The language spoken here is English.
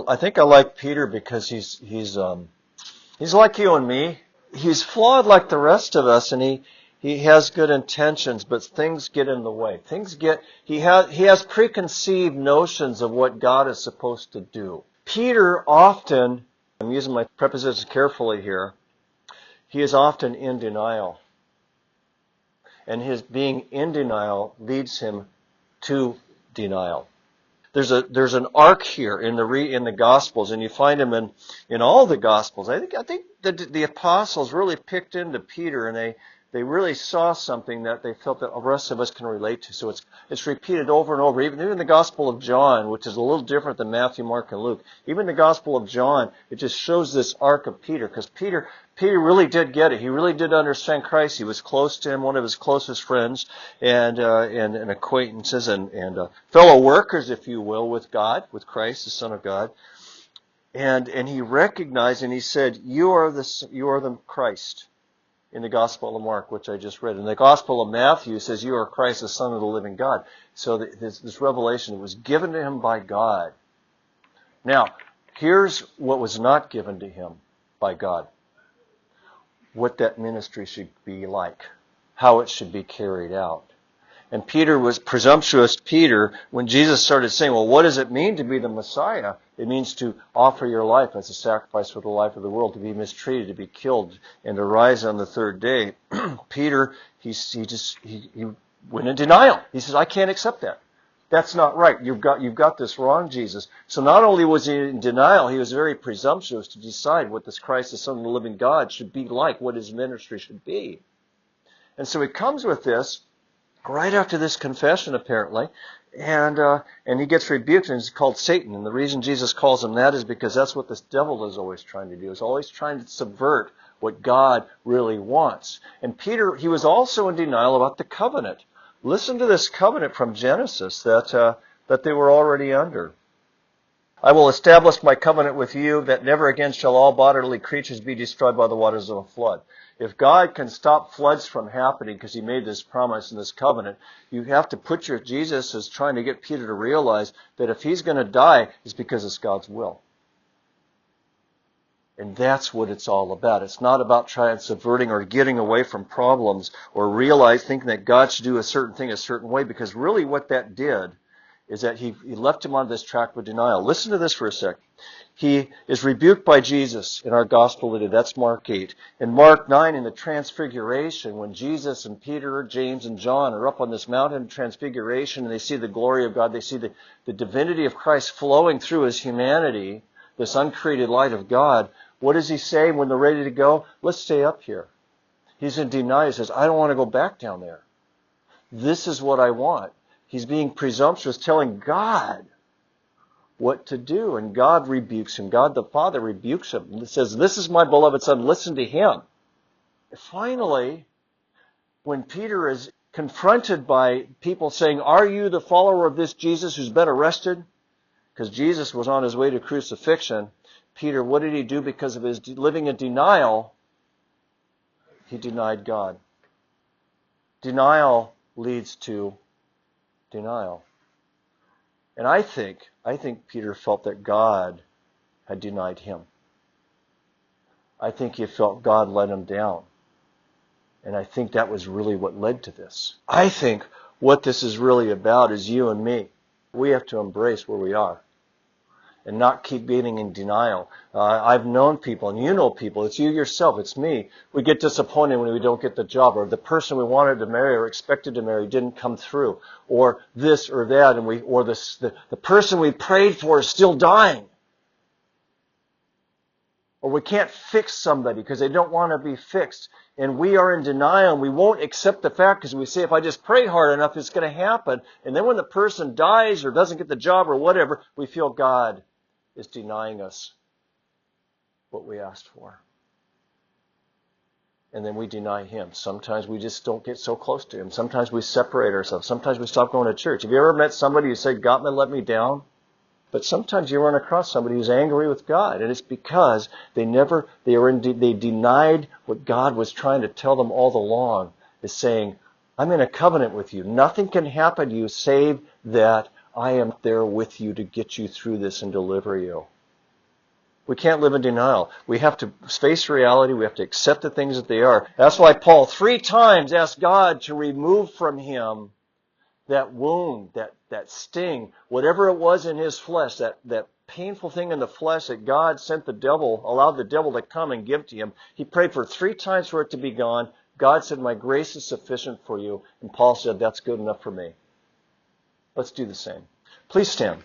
I think I like Peter because he's like you and me. He's flawed like the rest of us, and he has good intentions, but things get in the way. He has preconceived notions of what God is supposed to do. Peter often, I'm using my prepositions carefully here, he is often in denial. And his being in denial leads him to denial. There's an arc here in the Gospels, and you find him in all the Gospels. I think the apostles really picked into Peter, and they really saw something that they felt that the rest of us can relate to. So it's repeated over and over. Even in the Gospel of John, which is a little different than Matthew, Mark, and Luke. Even the Gospel of John, it just shows this arc of Peter, because Peter really did get it. He really did understand Christ. He was close to him, one of his closest friends, and acquaintances, and fellow workers, if you will, with God, with Christ, the Son of God. And he recognized, and he said, "You are the Christ." In the Gospel of Mark, which I just read. In the Gospel of Matthew, it says, "You are Christ, the Son of the living God." So this revelation was given to him by God. Now, here's what was not given to him by God. What that ministry should be like. How it should be carried out. And Peter was presumptuous. Peter, when Jesus started saying, well, what does it mean to be the Messiah? It means to offer your life as a sacrifice for the life of the world, to be mistreated, to be killed, and to rise on the third day. Peter, he went in denial. He says, I can't accept that. That's not right. You've got this wrong, Jesus. So not only was he in denial, he was very presumptuous to decide what this Christ, the Son of the living God, should be like, what his ministry should be. And so he comes with this right after this confession, apparently, and he gets rebuked, and he's called Satan. And the reason Jesus calls him that is because that's what this devil is always trying to do. He's always trying to subvert what God really wants. And Peter, he was also in denial about the covenant. Listen to this covenant from Genesis that they were already under. I will establish my covenant with you that never again shall all bodily creatures be destroyed by the waters of a flood. If God can stop floods from happening because he made this promise in this covenant, you have to put Jesus is trying to get Peter to realize that if he's going to die, it's because it's God's will. And that's what it's all about. It's not about trying subverting or getting away from problems or thinking that God should do a certain thing a certain way, because really what that did is that he left him on this track of denial. Listen to this for a sec. He is rebuked by Jesus in our gospel today. That's Mark 8. In Mark 9, in the Transfiguration, when Jesus and Peter, James, and John are up on this mountain of Transfiguration, and they see the glory of God, they see the divinity of Christ flowing through his humanity, this uncreated light of God, what does he say when they're ready to go? Let's stay up here. He's in denial. He says, I don't want to go back down there. This is what I want. He's being presumptuous, telling God what to do. And God rebukes him. God the Father rebukes him. And says, this is my beloved Son. Listen to him. Finally, when Peter is confronted by people saying, are you the follower of this Jesus who's been arrested? Because Jesus was on his way to crucifixion. Peter, what did he do because of his living in denial? He denied God. Denial leads to denial. And I think Peter felt that God had denied him. I think he felt God let him down. And I think that was really what led to this. I think what this is really about is you and me. We have to embrace where we are and not keep being in denial. I've known people, and you know people, it's you yourself, it's me. We get disappointed when we don't get the job, or the person we wanted to marry or expected to marry didn't come through, or this or that, and the person we prayed for is still dying. Or we can't fix somebody because they don't want to be fixed. And we are in denial, and we won't accept the fact because we say, if I just pray hard enough, it's going to happen. And then when the person dies or doesn't get the job or whatever, we feel God is denying us what we asked for. And then we deny him. Sometimes we just don't get so close to him. Sometimes we separate ourselves. Sometimes we stop going to church. Have you ever met somebody who said, God let me down? But sometimes you run across somebody who's angry with God, and it's because they denied what God was trying to tell them all along, is saying, I'm in a covenant with you. Nothing can happen to you save that I am there with you to get you through this and deliver you. We can't live in denial. We have to face reality. We have to accept the things that they are. That's why Paul 3 times asked God to remove from him that wound, that sting, whatever it was in his flesh, that painful thing in the flesh that God sent the devil, allowed the devil to come and give to him. He prayed for 3 times for it to be gone. God said, my grace is sufficient for you. And Paul said, that's good enough for me. Let's do the same. Please stand.